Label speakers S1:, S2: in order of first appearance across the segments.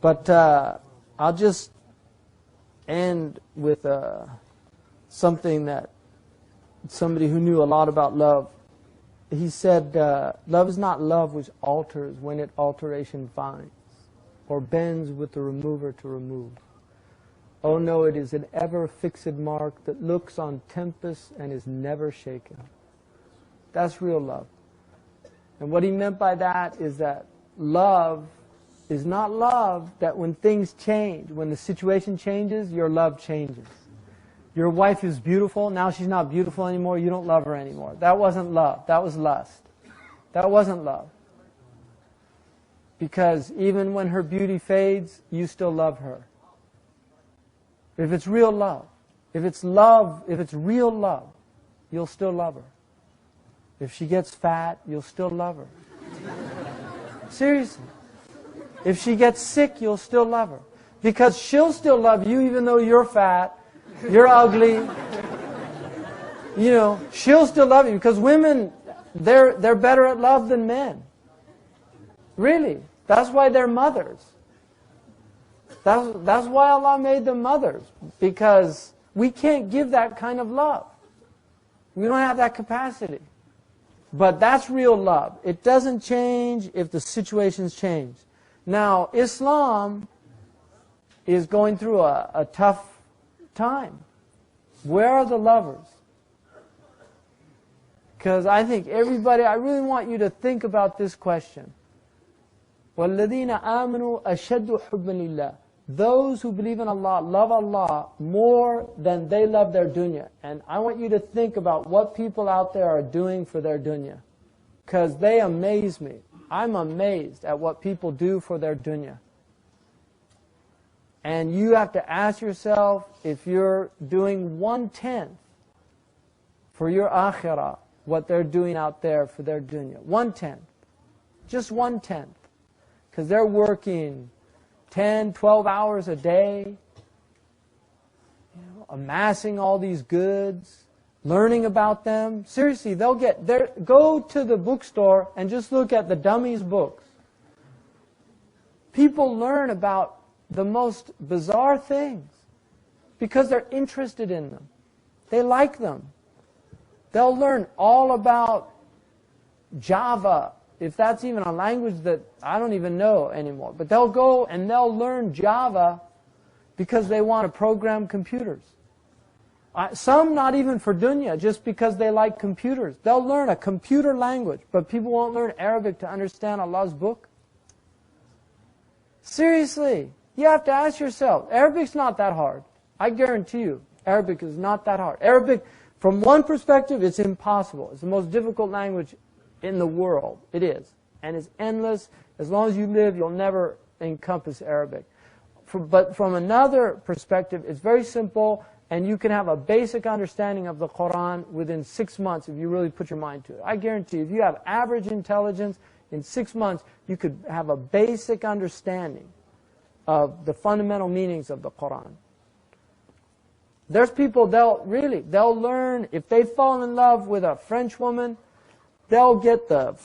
S1: But I'll just end with something that somebody who knew a lot about love, he said, love is not love which alters when it alteration finds, or bends with the remover to remove. Oh no, it is an ever fixed mark that looks on tempest and is never shaken. That's real love. And what he meant by that is that love is not love that when things change, when the situation changes, your love changes. Your wife is beautiful, now she's not beautiful anymore, you don't love her anymore. That wasn't love, that was lust. That wasn't love. Because even when her beauty fades, you still love her. If it's real love, if it's real love, you'll still love her. If she gets fat, you'll still love her. Seriously. If she gets sick, you'll still love her. Because she'll still love you even though you're fat, you're ugly. You know, she'll still love you. Because women, they're better at love than men. Really. That's why they're mothers. That's why Allah made them mothers. Because we can't give that kind of love. We don't have that capacity. But that's real love. It doesn't change if the situations change. Now, Islam is going through a tough time. Where are the lovers? Because I think everybody, I really want you to think about this question. وَالَّذِينَ آمَنُوا أَشَدُّ حُبًّا لِلَّهِ. Those who believe in Allah love Allah more than they love their dunya. And I want you to think about what people out there are doing for their dunya. Because they amaze me. I'm amazed at what people do for their dunya. And you have to ask yourself if you're doing 1/10 for your akhirah, what they're doing out there for their dunya. 1/10. Just 1/10. Because they're working 10, 12 hours a day, amassing all these goods, learning about them. Seriously, go to the bookstore and just look at the dummies books. People learn about the most bizarre things because they're interested in them. They like them. They'll learn all about Java, if that's even a language that I don't even know anymore. But they'll go and they'll learn Java because they want to program computers. Some not even for dunya, just because they like computers. They'll learn a computer language, but people won't learn Arabic to understand Allah's book. Seriously, you have to ask yourself, Arabic's not that hard. I guarantee you, Arabic is not that hard. Arabic, from one perspective, it's impossible. It's the most difficult language in the world. It is. And it's endless. As long as you live, you'll never encompass Arabic. But from another perspective, it's very simple, and you can have a basic understanding of the Quran within 6 months if you really put your mind to it. I guarantee you, if you have average intelligence, in 6 months, you could have a basic understanding of the fundamental meanings of the Quran. There's people, they'll learn, if they fall in love with a French woman, they'll get the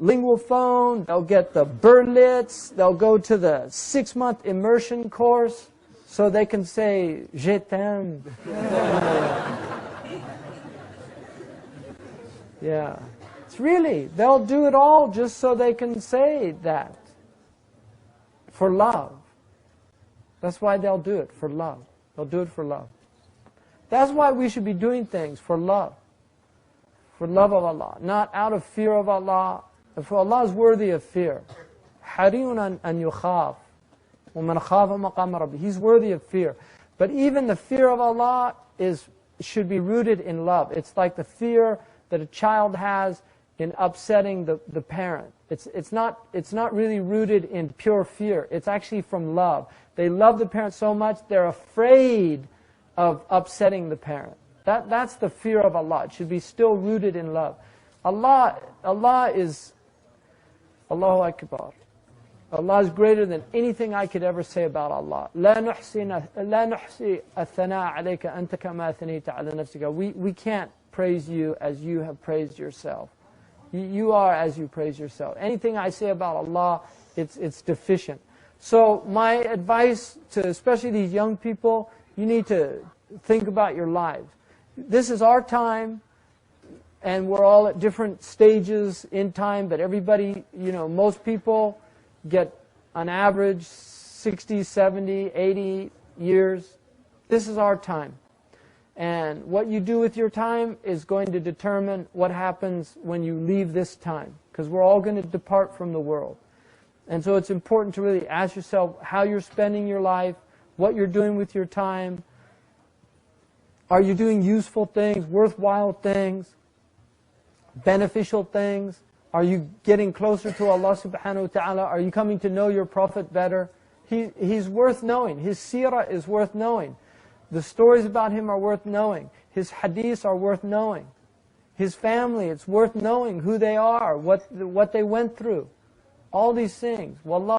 S1: lingual phone, they'll get the Berlitz, they'll go to the 6-month immersion course so they can say, Je t'aime. Yeah. It's really, they'll do it all just so they can say that. For love. That's why they'll do it, for love. They'll do it for love. That's why we should be doing things for love. For love of Allah. Not out of fear of Allah. For Allah is worthy of fear. حَرِيٌّ أَن يُخَافْ وَمَنْ خَافَ مَقَامَ رَبِّهِ. He's worthy of fear. But even the fear of Allah should be rooted in love. It's like the fear that a child has in upsetting the parent. It's not really rooted in pure fear. It's actually from love. They love the parent so much, they're afraid of upsetting the parent. That's the fear of Allah. It should be still rooted in love. Allah is, Allahu Akbar. Allah is greater than anything I could ever say about Allah. لا نحصي الثناء عليك أنت كما أثنيت على نفسك. We can't praise you as you have praised yourself. You are as you praise yourself. Anything I say about Allah, it's deficient. So my advice to especially these young people, you need to think about your lives. This is our time, and we're all at different stages in time, but everybody, most people get on average 60, 70, 80 years. This is our time. And what you do with your time is going to determine what happens when you leave this time, because we're all going to depart from the world. And so it's important to really ask yourself how you're spending your life, what you're doing with your time. Are you doing useful things, worthwhile things, beneficial things? Are you getting closer to Allah subhanahu wa ta'ala? Are you coming to know your Prophet better? He's worth knowing. His seerah is worth knowing. The stories about him are worth knowing. His hadiths are worth knowing. His family, it's worth knowing who they are, what they went through. All these things. Wallah.